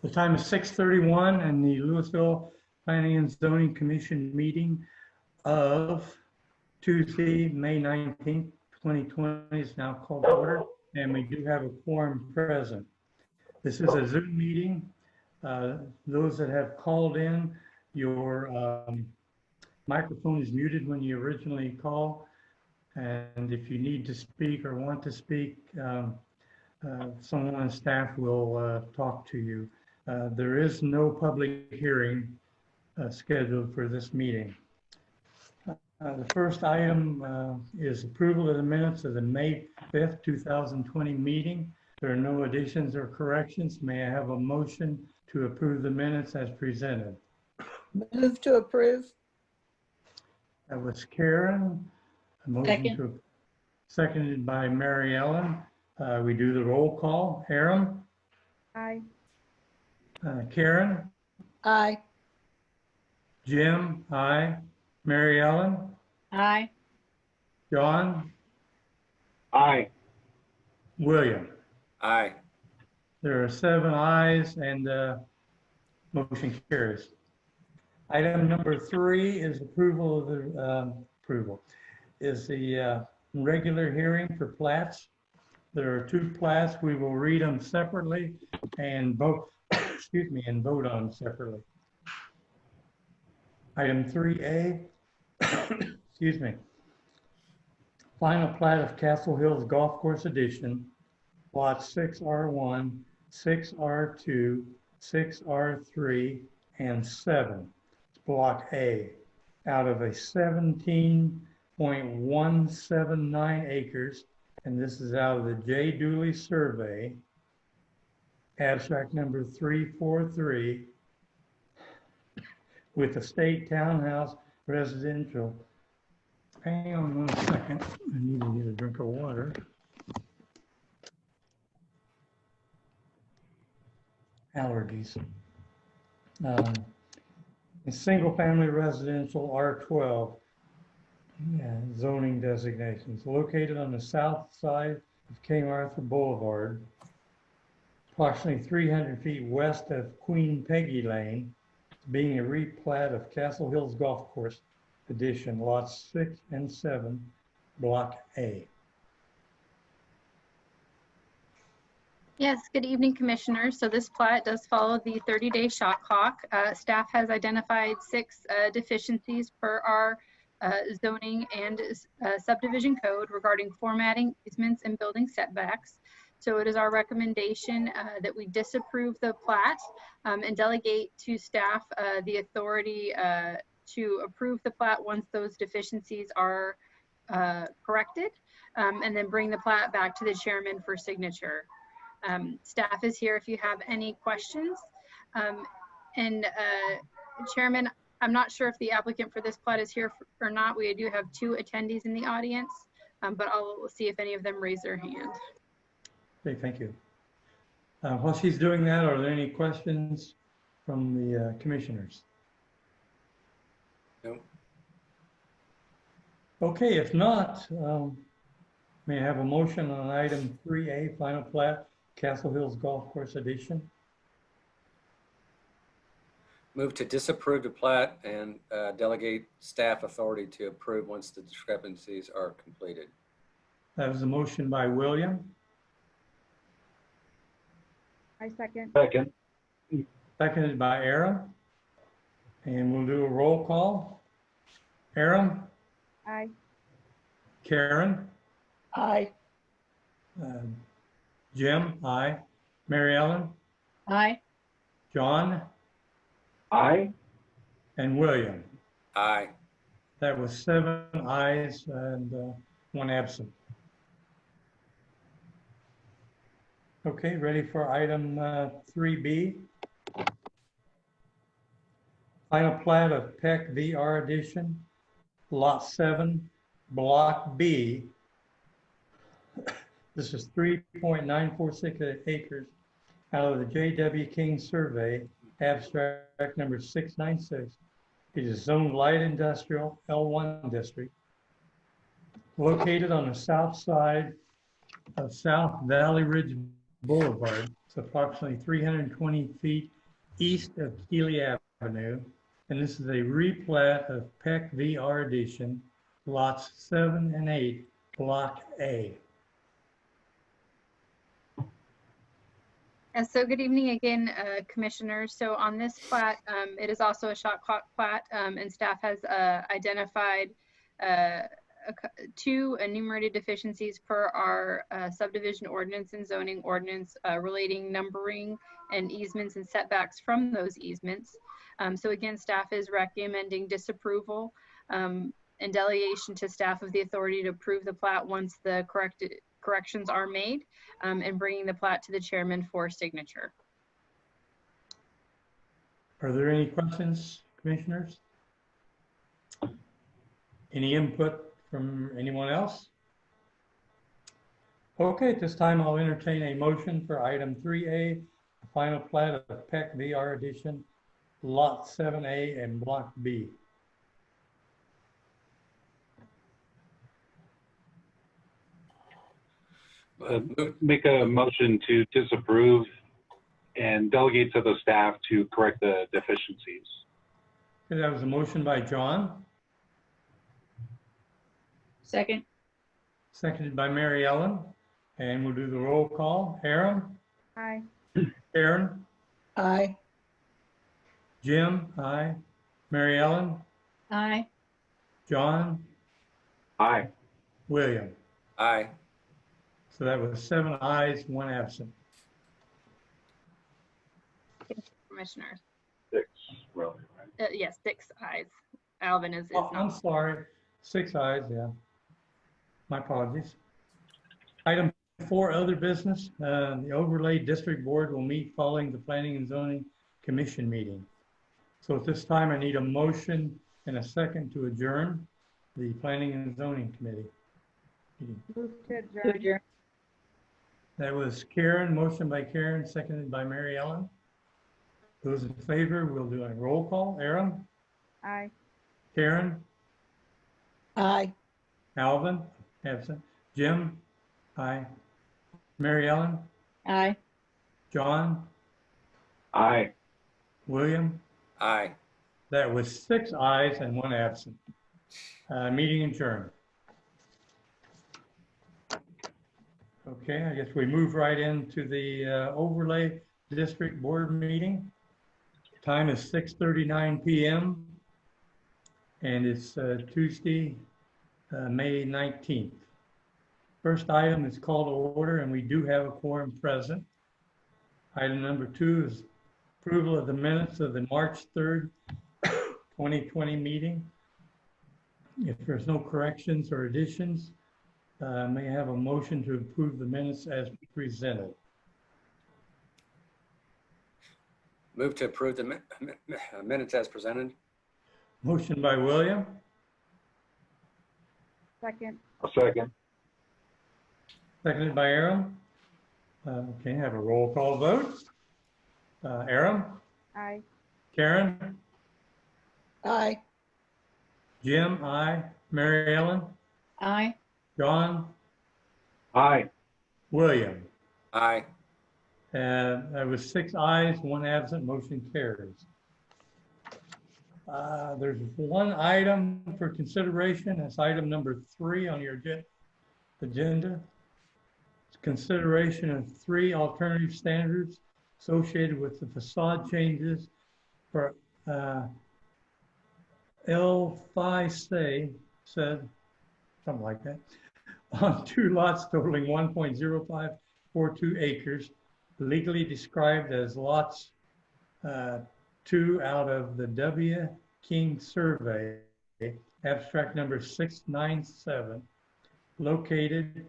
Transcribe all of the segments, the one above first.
The time is 6:31 and the Louisville Planning and Zoning Commission meeting of Tuesday, May 19th, 2020 is now called to order, and we do have a quorum present. This is a Zoom meeting. Those that have called in, your microphone is muted when you originally call, and if you need to speak or want to speak, someone on staff will talk to you. There is no public hearing scheduled for this meeting. The first item is approval of the minutes of the May 5th, 2020 meeting. There are no additions or corrections. May I have a motion to approve the minutes as presented? Move to approve. That was Karen. A motion seconded by Mary Ellen. We do the roll call. Aram? Aye. Karen? Aye. Jim? Aye. Mary Ellen? Aye. John? Aye. William? Aye. There are 7 ayes and motion carries. Item number 3 is approval of the regular hearing for plats. There are 2 plats. We will read them separately and vote, and vote on them separately. Item 3A, final plat of Castle Hills Golf Course Edition, lots 6R1, 6R2, 6R3, and 7. It's Block A, out of a 17.179 acres, and this is out of the J. Dooley Survey, abstract number 343, with a state townhouse residential. Hang on 1 second. I need to get a drink of water. Allergies. A single family residential R12 zoning designations located on the south side of King Arthur Boulevard, approximately 300 feet west of Queen Peggy Lane, being a replat of Castle Hills Golf Course Edition, lots 6 and 7, Block A. Yes, good evening, Commissioners. So this plat does follow the 30-day shot clock. Staff has identified 6 deficiencies per our zoning and subdivision code regarding formatting, easements, and building setbacks. So it is our recommendation that we disapprove the plat and delegate to staff the authority to approve the plat once those deficiencies are corrected, and then bring the plat back to the chairman for signature. Staff is here if you have any questions. Chairman, I'm not sure if the applicant for this plat is here or not. We do have 2 attendees in the audience, but I'll see if any of them raise their hand. Okay, thank you. While she's doing that, are there any questions from the commissioners? No. Okay, if not, may I have a motion on item 3A, final plat, Castle Hills Golf Course Edition? Move to disapprove the plat and delegate staff authority to approve once the discrepancies are completed. That was a motion by William. I second. Second. Seconded by Aram. And we'll do a roll call. Aram? Aye. Karen? Aye. Jim? Aye. Mary Ellen? Aye. John? Aye. And William? Aye. That was 7 ayes and 1 absent. Okay, ready for item 3B. Final plat of Peck VR Edition, Lot 7, Block B. This is 3.946 acres out of the J.W. King Survey, abstract number 696. It is zoned light industrial L1 district, located on the south side of South Valley Ridge Boulevard, It's approximately 320 feet east of Keeley Avenue. And this is a replat of Peck VR Edition, lots 7 and 8, Block A. So good evening again, Commissioners. So on this plat, it is also a shot clock plat, and staff has identified two enumerated deficiencies per our subdivision ordinance and zoning ordinance relating numbering and easements and setbacks from those easements. So again, staff is recommending disapproval and delegation to staff of the authority to approve the plat once the corrections are made, and bringing the plat to the chairman for signature. Are there any questions, commissioners? Any input from anyone else? Okay, at this time I'll entertain a motion for item 3A, the final plat of Peck VR Edition, Lot 7A and Block B. Make a motion to disapprove and delegate to the staff to correct the deficiencies. Okay, that was a motion by John, Second. seconded by Mary Ellen, and we'll do the roll call. Aaron? Aye. Karen? Aye. Jim? Aye. Mary Ellen? Aye. John? Aye. William? Aye. So that was 7 ayes, 1 absent. Commissioners. 6, really, right? Yes, 6 ayes. Alvin is Oh, I'm not. sorry, 6 ayes, yeah. My apologies. Item 4, other business. The Overlay District Board will meet following the Planning and Zoning Commission meeting. So at this time, I need a motion and a second to adjourn the Planning and Zoning Committee meeting. Move to Adjourn. That was Karen, motion by Karen, seconded by Mary Ellen. Those in favor, we'll do a roll call. Aaron? Aye. Karen? Aye. Alvin? Absent. Jim? Aye. Mary Ellen? Aye. John? Aye. William? Aye. That was 6 ayes and 1 absent. Meeting adjourned. Okay, I guess we move right into the Overlay District Board meeting. Time is 6:39 p.m. and it's Tuesday, May 19th. First item is call to order, and we do have a quorum present. Item number 2 is approval of the minutes of the March 3rd, 2020 meeting. If there's no corrections or additions, may I have a motion to approve the minutes as presented? Move to approve the minutes as presented. Motion by William, Second. A second. seconded by Aaron. Okay, have a roll call vote. Aaron? Aye. Karen? Aye. Jim? Aye. Mary Ellen? Aye. John? Aye. William? Aye. That was 6 ayes, 1 absent, motion carries. There's one item for consideration. That's item number 3 on your agenda. It's consideration of 3 alternative standards associated with the facade changes for L5 said, something like that, on 2 lots totaling 1.0542 acres, legally described as lots 2 out of the W. King Survey, abstract number 697, located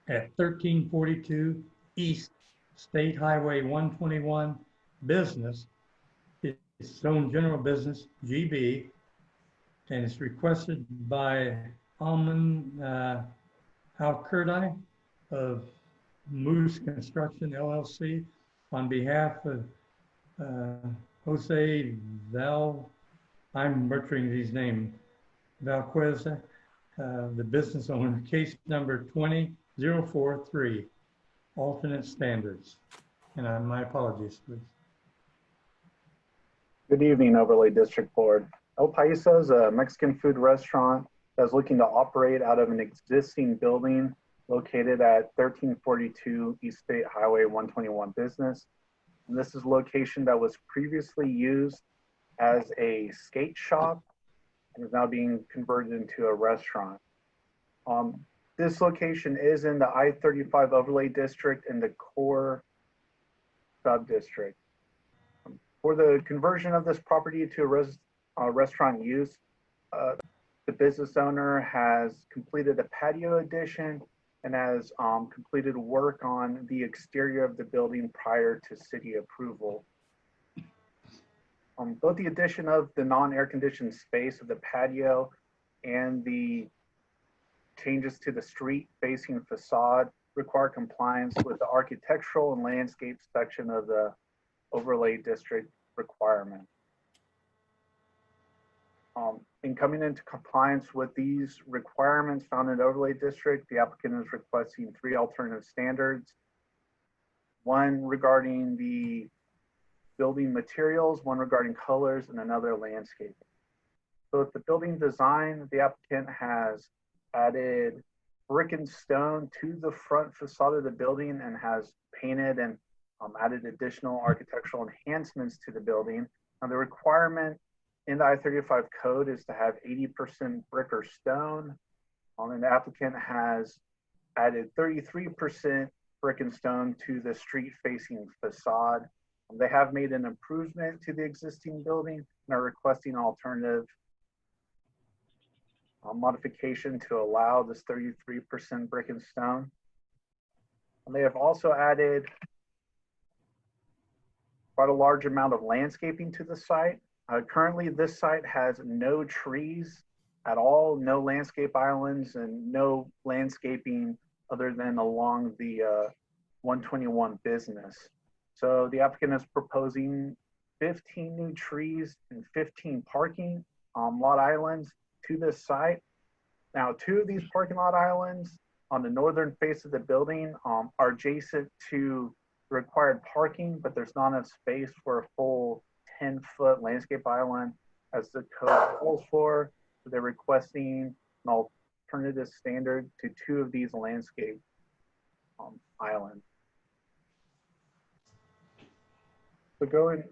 at 1342 East State Highway 121 Business. It's zone general business, GB, and it's requested by Alman Al-Kurdi of Moose Construction LLC on behalf of Jose Val, I'm butchering these names, Valqueza, the business owner, case number 20043, alternate standards. And my apologies, please. Good evening, Overlay District Board. El Paisa is a Mexican food restaurant that's looking to operate out of an existing building located at 1342 East State Highway 121 Business. And this is a location that was previously used as a skate shop and is now being converted into a restaurant. This location is in the I-35 Overlay District in the core sub-district. For the conversion of this property to a restaurant use, the business owner has completed a patio addition and has completed work on the exterior of the building prior to city approval. Both the addition of the non-air conditioned space of the patio and the changes to the street facing facade require compliance with the architectural and landscape section of the overlay district requirement. In coming into compliance with these requirements found in the overlay district, the applicant is requesting 3 alternative standards. One regarding the building materials, one regarding colors, and another landscape. So with the building design, the applicant has added brick and stone to the front facade of the building and has painted and added additional architectural enhancements to the building. Now the requirement in the I-35 code is to have 80% brick or stone. And the applicant has added 33% brick and stone to the street facing facade. They have made an improvement to the existing building and are requesting alternative modification to allow this 33% brick and stone. And they have also added quite a large amount of landscaping to the site. Currently, this site has no trees at all, no landscape islands, and no landscaping other than along the 121 business. So the applicant is proposing 15 new trees and 15 parking lot islands to this site. Now, 2 of these parking lot islands on the northern face of the building are adjacent to required parking, but there's not enough space for a full 10-foot landscape island as the code calls for. So they're requesting an alternative standard to 2 of these landscape islands. So going,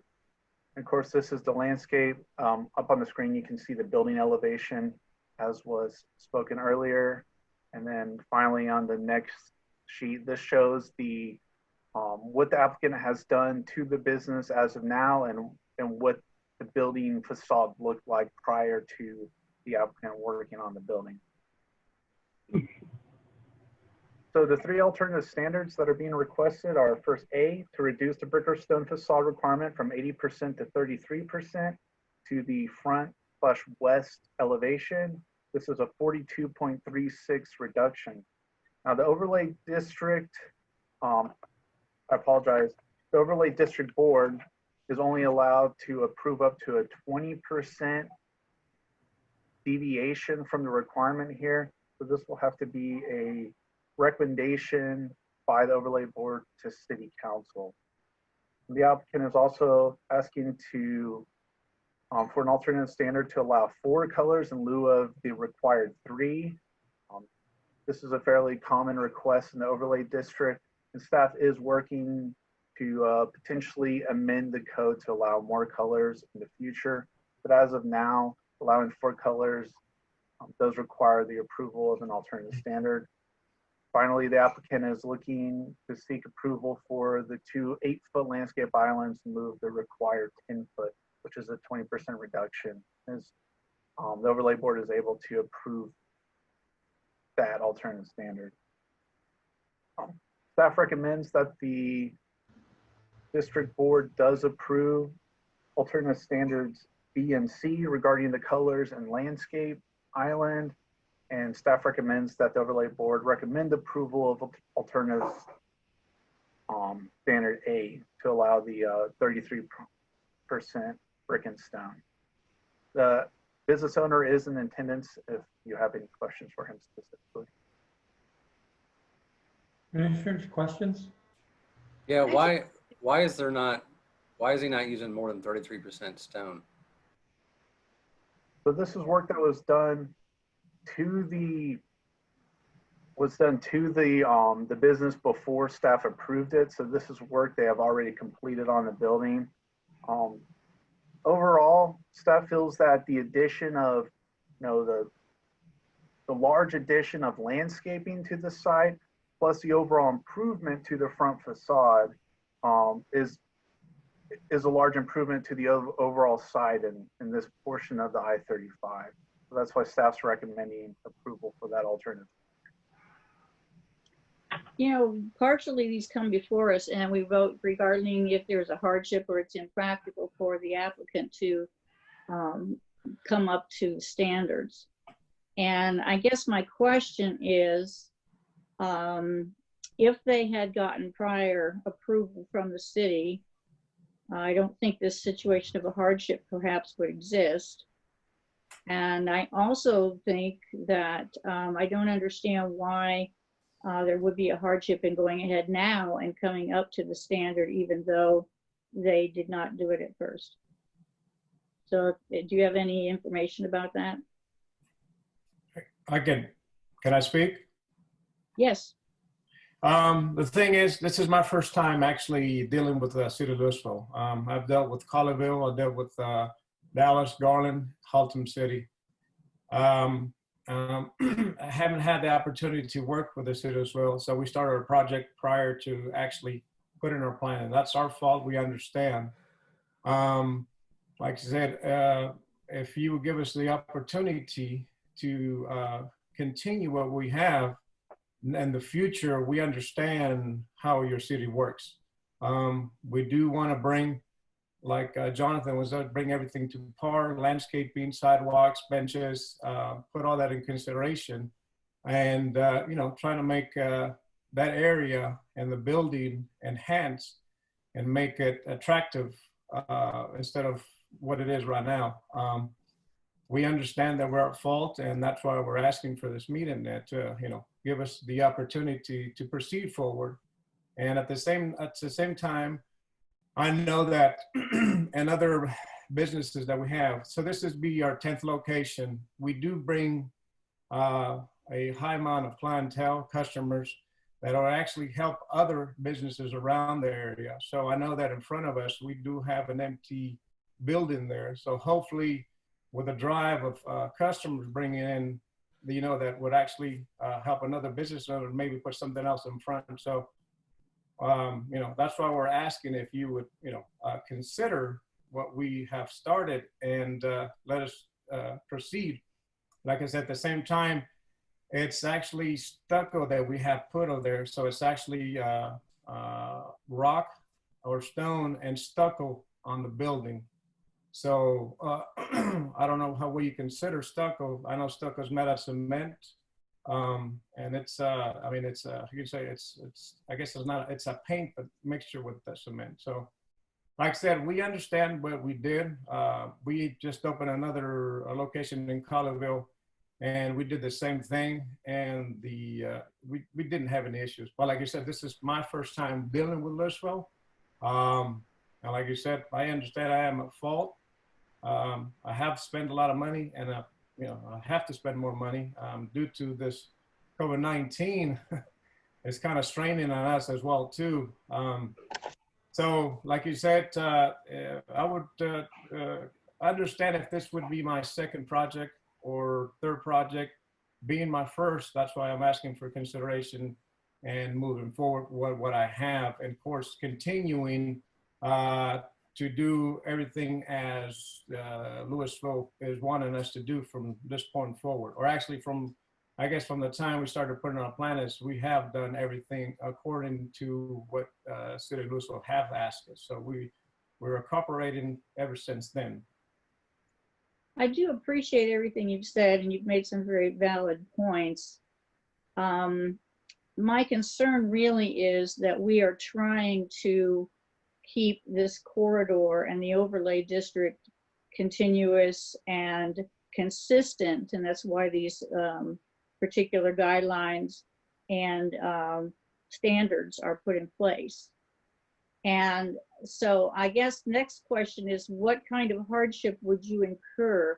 of course, this is the landscape. Up on the screen, you can see the building elevation as was spoken earlier. And then finally on the next sheet, this shows the what the applicant has done to the business as of now and what the building facade looked like prior to the applicant working on the building. So the 3 alternative standards that are being requested are first A, to reduce the brick or stone facade requirement from 80% to 33% to the front/west elevation. This is a 42.36 reduction. Now the overlay district, I apologize, the overlay district board is only allowed to approve up to a 20% deviation from the requirement here. So this will have to be a recommendation by the overlay board to city council. The applicant is also asking to for an alternative standard to allow 4 colors in lieu of the required 3. This is a fairly common request in the overlay district, and staff is working to potentially amend the code to allow more colors in the future. But as of now, allowing 4 colors does require the approval of an alternative standard. Finally, the applicant is looking to seek approval for the 2 8-foot landscape islands and move the required 10-foot, which is a 20% reduction, as the overlay board is able to approve that alternative standard. Staff recommends that the district board does approve alternative standards B and C regarding the colors and landscape island, and staff recommends that the overlay board recommend approval of alternative standard A to allow the 33% brick and stone. The business owner is in attendance if you have any questions for him specifically. Commissioners, questions? Yeah, why why is he not using more than 33% stone? So this is work that was done to the business before staff approved it. So this is work they have already completed on the building. Overall, staff feels that the addition of, the large addition of landscaping to the site, plus the overall improvement to the front facade, is a large improvement to the overall site in this portion of the I-35. So that's why staff's recommending approval for that alternative. Partially these come before us and we vote regarding if there's a hardship or it's impractical for the applicant to come up to standards. And I guess my question is, if they had gotten prior approval from the city, I don't think this situation of a hardship perhaps would exist. And I also think that I don't understand why there would be a hardship in going ahead now and coming up to the standard, even though they did not do it at first. So do you have any information about that? Can I speak? Yes. The thing is, this is my first time actually dealing with the city of Louisville. I've dealt with Colleyville, I've dealt with Dallas, Garland, Haltom City. I haven't had the opportunity to work with the city of Louisville, so we started a project prior to actually putting our plan in. That's our fault, we understand. Like I said, if you would give us the opportunity to continue what we have in the future, we understand how your city works. We do want to bring, like Jonathan was, bring everything to par, landscaping, sidewalks, benches, put all that in consideration, and trying to make that area and the building enhance and make it attractive instead of what it is right now. We understand that we're at fault, and that's why we're asking for this meeting to give us the opportunity to proceed forward. And at the same time, I know that and other businesses that we have, so this is be our 10th location. We do bring a high amount of clientele, customers that will actually help other businesses around the area. So I know that in front of us, we do have an empty building there. So hopefully with a drive of customers bringing in, that would actually help another business owner maybe put something else in front. So, that's why we're asking if you would, consider what we have started and let us proceed. Like I said, at the same time, it's actually stucco that we have put over there. So it's actually rock or stone and stucco on the building. So I don't know how you consider stucco. I know stucco is made out of cement, and it's you can say it's a paint but mixture with the cement. So like I said, we understand what we did. We just opened another location in Colleyville, and we did the same thing, and we didn't have any issues. But like you said, this is my first time dealing with Louisville. And like you said, I understand I am at fault. I have spent a lot of money, and I have to spend more money due to this COVID-19. It's kind of straining on us as well too. So like you said, I would understand if this would be my second project or third project. Being my first, that's why I'm asking for consideration and moving forward what I have, and of course continuing to do everything as Louisville is wanting us to do from this point forward, or actually from the time we started putting our plan is we have done everything according to what City of Louisville have asked us. So we're cooperating ever since then. I do appreciate everything you've said, and you've made some very valid points. My concern really is that we are trying to keep this corridor and the overlay district continuous and consistent, and that's why these particular guidelines and standards are put in place. And so I guess next question is, what kind of hardship would you incur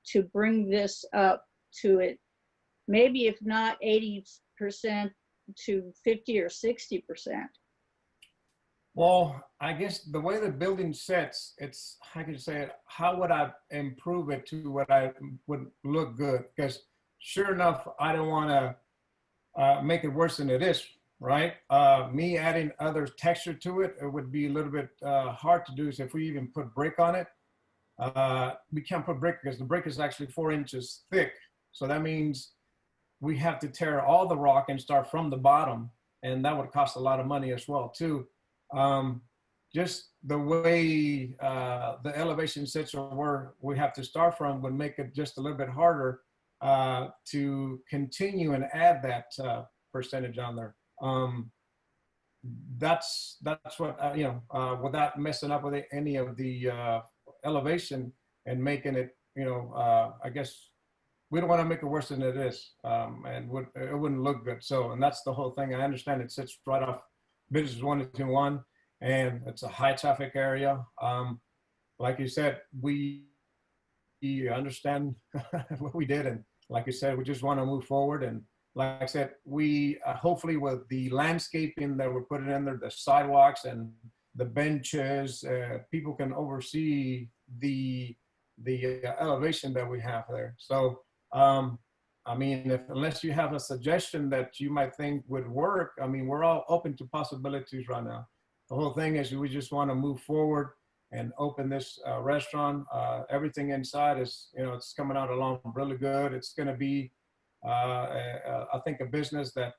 to bring this up to it? Maybe if not 80% to 50 or 60%. Well, I guess the way the building sits, it's, how can you say it? How would I improve it to what I would look good? Because sure enough, I don't want to make it worse than it is, right? Me adding other texture to it, it would be a little bit hard to do. So if we even put brick on it, we can't put brick because the brick is actually 4 inches thick. So that means we have to tear all the rock and start from the bottom. And that would cost a lot of money as well, too. Just the way the elevation sits or where we have to start from would make it just a little bit harder to continue and add that percentage on there. That's what, without messing up with any of the elevation and making it, I guess we don't want to make it worse than it is, and it wouldn't look good. So, and that's the whole thing. I understand it sits right off Business 121, and it's a high traffic area. Like you said, we understand what we did, and like you said, we just want to move forward. And like I said, we hopefully with the landscaping that we're putting in there, the sidewalks and the benches, people can oversee the elevation that we have there. So, I mean, unless you have a suggestion that you might think would work, I mean, we're all open to possibilities right now. The whole thing is we just want to move forward and open this restaurant. Everything inside is, it's coming out along really good. It's going to be, I think, a business that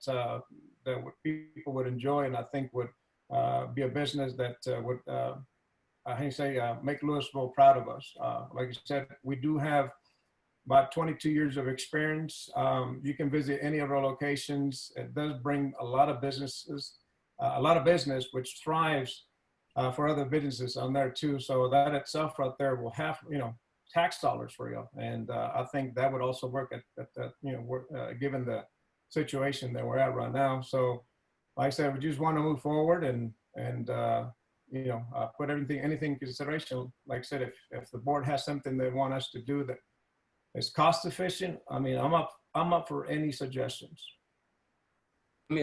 people would enjoy, and I think would be a business that would, make Louisville proud of us. Like I said, we do have about 22 years of experience. You can visit any of our locations. It does bring a lot of businesses, which thrives for other businesses on there too. So that itself right there will have, tax dollars for you. And I think that would also work given the situation that we're at right now. So like I said, we just want to move forward and put anything in consideration. Like I said, if the board has something they want us to do that is cost efficient, I mean, I'm up for any suggestions. Let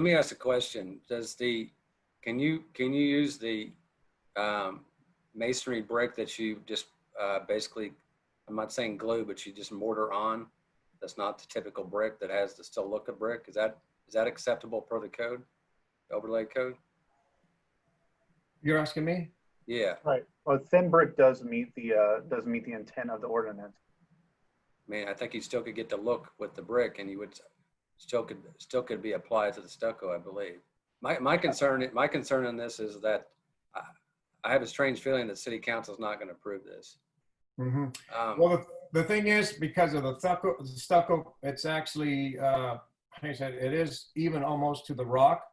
me ask a question. Can you use the masonry brick that you just basically, I'm not saying glue, but you just mortar on? That's not the typical brick that has the still look of brick. Is that acceptable per the code, the overlay code? You're asking me? Yeah. Right. Well, thin brick does meet the intent of the ordinance. I mean, I think you still could get the look with the brick, and you would still could be applied to the stucco, I believe. My concern in this is that I have a strange feeling that city council is not going to approve this. Mm-hmm. Well, the thing is, because of the stucco, it's actually, like I said, it is even almost to the rock.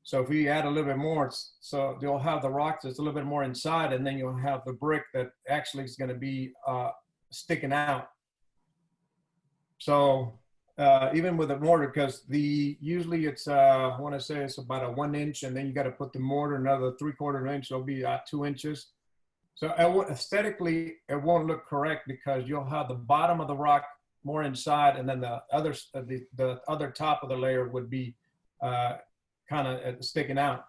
So if we add a little bit more, so you'll have the rock that's a little bit more inside, and then you'll have the brick that actually is going to be sticking out. So even with the mortar, because usually it's I want to say it's about a 1 inch, and then you got to put the mortar another 3/4 inch. It'll be 2 inches. So aesthetically, it won't look correct because you'll have the bottom of the rock more inside, and then the other top of the layer would be kind of sticking out.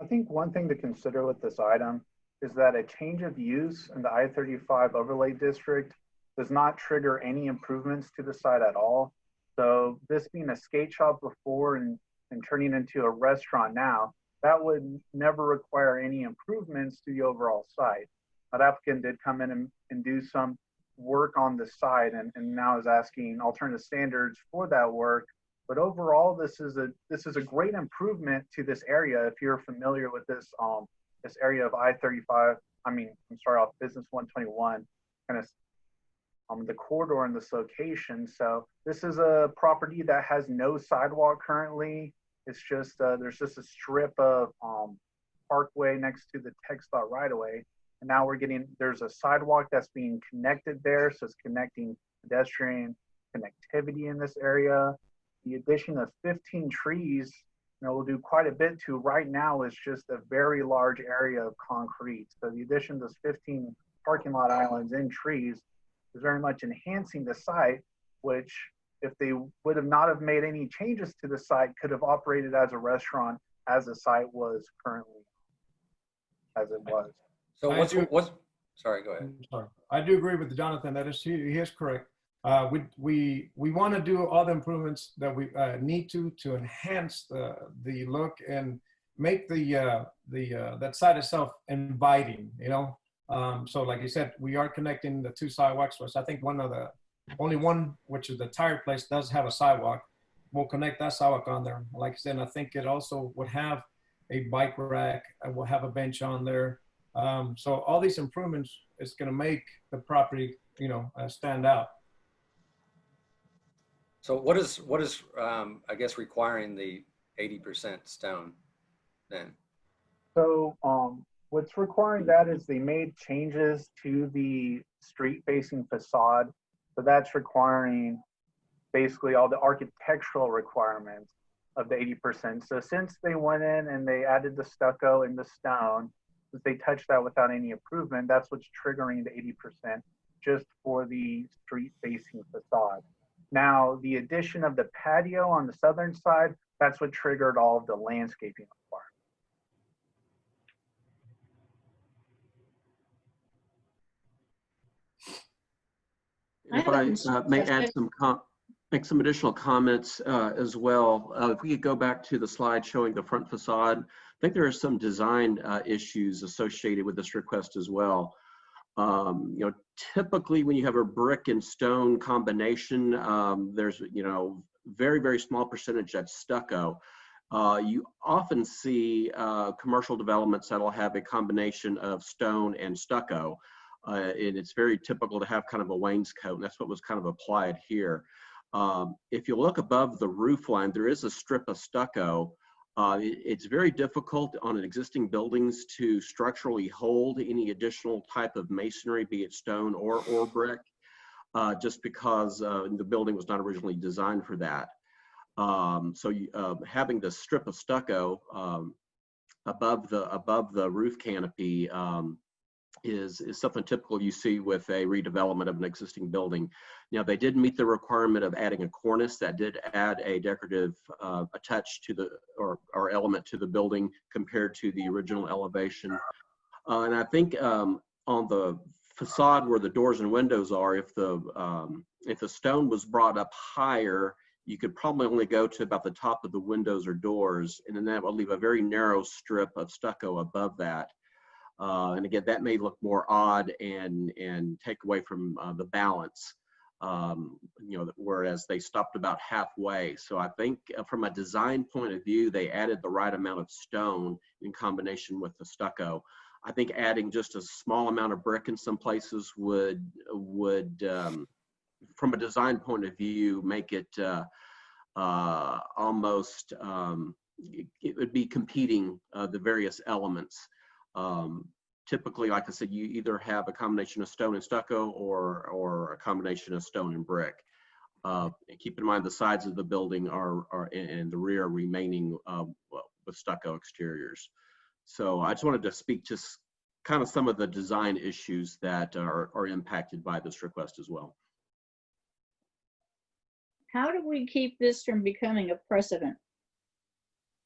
I think one thing to consider with this item is that a change of use in the I-35 overlay district does not trigger any improvements to the site at all. So this being a skate shop before and turning into a restaurant now, that would never require any improvements to the overall site. That applicant did come in and do some work on the site and now is asking alternative standards for that work. But overall, this is a great improvement to this area. If you're familiar with this area of I-35, off Business 121, kind of the corridor in this location. So this is a property that has no sidewalk currently. It's just there's just a strip of parkway next to the TxDOT right of way, and now there's a sidewalk that's being connected there, so it's connecting pedestrian connectivity in this area. The addition of 15 trees we'll do quite a bit to. Right now is just a very large area of concrete. So the addition of those 15 parking lot islands and trees is very much enhancing the site, which if they would have not have made any changes to the site, could have operated as a restaurant as the site was currently, as it was. So what's, sorry, go ahead. Sorry. I do agree with Jonathan. That is, he is correct. We want to do all the improvements that we need to enhance the look and make that site itself inviting, you know. So like you said, we are connecting the two sidewalks. So I think only one, which is the tire place, does have a sidewalk. We'll connect that sidewalk on there. Like I said, I think it also would have a bike rack. We'll have a bench on there. So all these improvements is going to make the property, you know, stand out. So what is I guess requiring the 80% stone then? So what's requiring that is they made changes to the street facing facade. So that's requiring basically all the architectural requirements of the 80%. So since they went in and they added the stucco and the stone, since they touched that without any improvement, that's what's triggering the 80% just for the street facing facade. Now, the addition of the patio on the southern side, that's what triggered all of the landscaping requirements. If I may add make some additional comments as well. If we could go back to the slide showing the front facade, I think there are some design issues associated with this request as well. You know, typically when you have a brick and stone combination, there's, you know, very, very small percentage that's stucco. You often see commercial developments that'll have a combination of stone and stucco. And it's very typical to have kind of a wainscot, and that's what was kind of applied here. If you look above the roof line, there is a strip of stucco. It's very difficult on an existing buildings to structurally hold any additional type of masonry, be it stone or brick, just because the building was not originally designed for that. So having the strip of stucco above the roof canopy is something typical you see with a redevelopment of an existing building. Now, they did meet the requirement of adding a cornice that did add a decorative touch to the or element to the building compared to the original elevation. And I think on the facade where the doors and windows are, if the stone was brought up higher, you could probably only go to about the top of the windows or doors, and then that would leave a very narrow strip of stucco above that. And again, that may look more odd and take away from the balance, you know, whereas they stopped about halfway. So I think from a design point of view, they added the right amount of stone in combination with the stucco. I think adding just a small amount of brick in some places would from a design point of view, make it almost, it would be competing the various elements. Typically, like I said, you either have a combination of stone and stucco or a combination of stone and brick. And keep in mind the sides of the building are and the rear remaining with stucco exteriors. So I just wanted to speak to kind of some of the design issues that are impacted by this request as well. How do we keep this from becoming a precedent?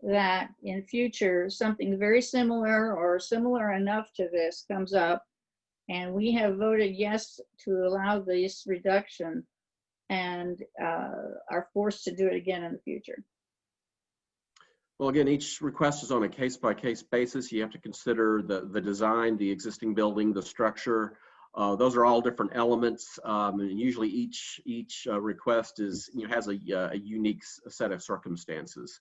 That in future something very similar or similar enough to this comes up and we have voted yes to allow this reduction and are forced to do it again in the future. Well, again, each request is on a case-by-case basis. You have to consider the design, the existing building, the structure. Those are all different elements. And usually each request is, you know, has a unique set of circumstances.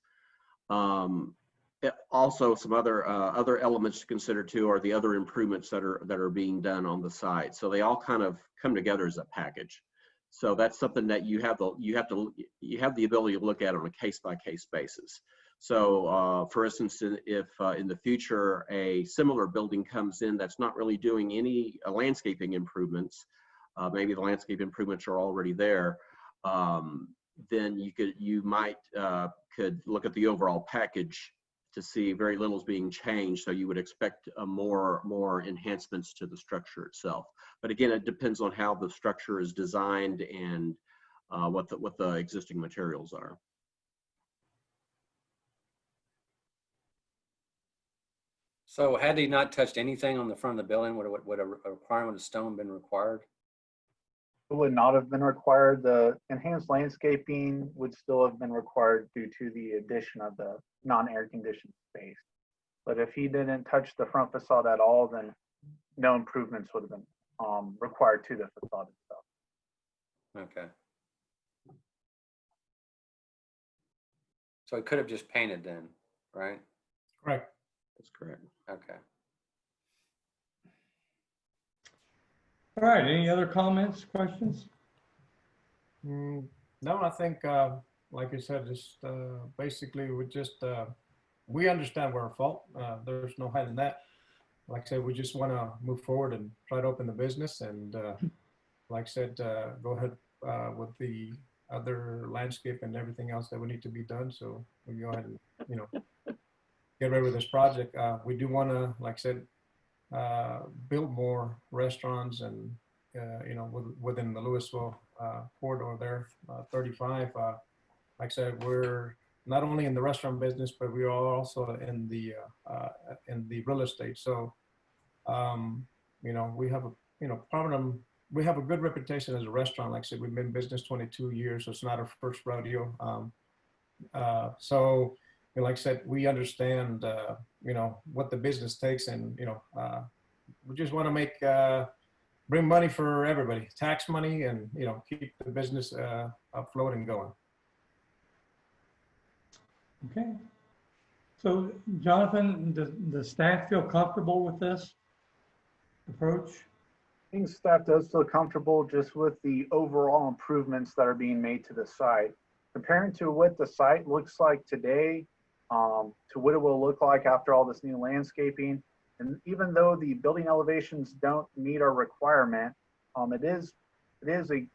Also, some other elements to consider too are the other improvements that are being done on the site. So they all kind of come together as a package. So that's something that you have the ability to look at on a case-by-case basis. So, for instance, if in the future a similar building comes in that's not really doing any landscaping improvements, maybe the landscape improvements are already there. then you might could look at the overall package to see very little is being changed. So you would expect more enhancements to the structure itself. But again, it depends on how the structure is designed and what the existing materials are. So had he not touched anything on the front of the building, would a requirement of stone been required? It would not have been required. The enhanced landscaping would still have been required due to the addition of the non-air conditioned space. But if he didn't touch the front facade at all, then no improvements would have been required to the facade itself. Okay. So he could have just painted then, right? Correct. That's correct. Okay. All right, any other comments, questions? No, I think, like I said, just basically we understand we're at fault. There's no hiding that. Like I said, we just want to move forward and try to open the business. And like I said, go ahead with the other landscape and everything else that would need to be done. So we go ahead and, get ready with this project. We do want to, like I said, build more restaurants and, within the Louisville corridor there, 35. Like I said, we're not only in the restaurant business, but we are also in the real estate. So, we have we have a good reputation as a restaurant. Like I said, we've been in business 22 years, so it's not our first rodeo. So, like I said, we understand, what the business takes, and, we just want to bring money for everybody, tax money, and, keep the business afloat and going. Okay. So Jonathan, does the staff feel comfortable with this approach? I think staff does feel comfortable just with the overall improvements that are being made to the site. Comparing to what the site looks like today, to what it will look like after all this new landscaping. And even though the building elevations don't meet our requirement, it is a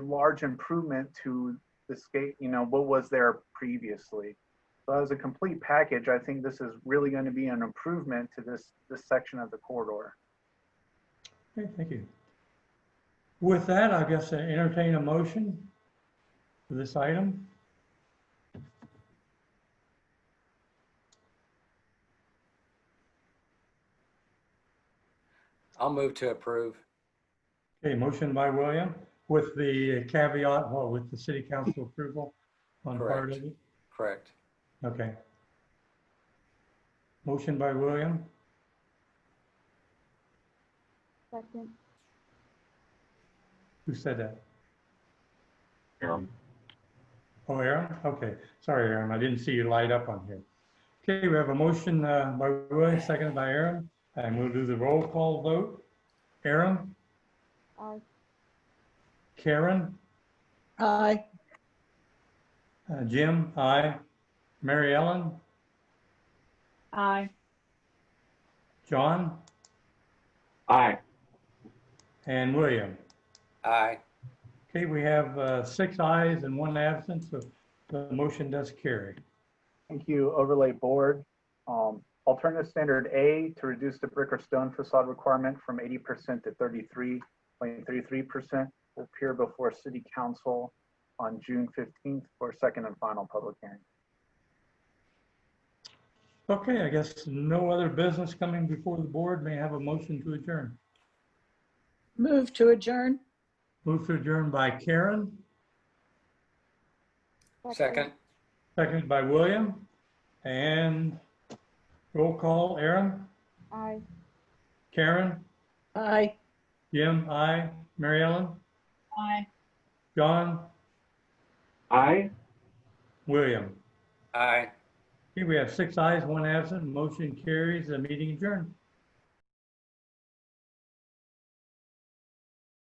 large improvement to the scape, what was there previously. So as a complete package, I think this is really going to be an improvement to this section of the corridor. Okay, thank you. With that, I guess I entertain a motion for this item. I'll move to approve. Okay, motion by William with the caveat, with the city council approval on part of it. Correct. Okay. Motion by William. Second. Who said that? Aaron. Oh, Aaron? Okay. Sorry, Aaron. I didn't see you light up on here. Okay, we have a motion by William, seconded by Aaron, and we'll do the roll call vote. Aaron? Aye. Karen? Aye. Jim? Aye. Mary Ellen? Aye. John? Aye. And William? Aye. Okay, we have 6 ayes and 1 absent, so the motion does carry. Thank you, Overlay Board. Alternative Standard A to reduce the brick or stone facade requirement from 80% to 33.33% will appear before City Council on June 15th for a second and final public hearing. Okay, I guess no other business coming before the board. May I have a motion to adjourn? Move to adjourn. Move to adjourn by Karen, Second. seconded by William, and roll call. Aaron? Aye. Karen? Aye. Jim? Aye. Mary Ellen? Aye. John? Aye. William? Aye. Okay, we have 6 ayes, 1 absent. Motion carries. The meeting adjourned.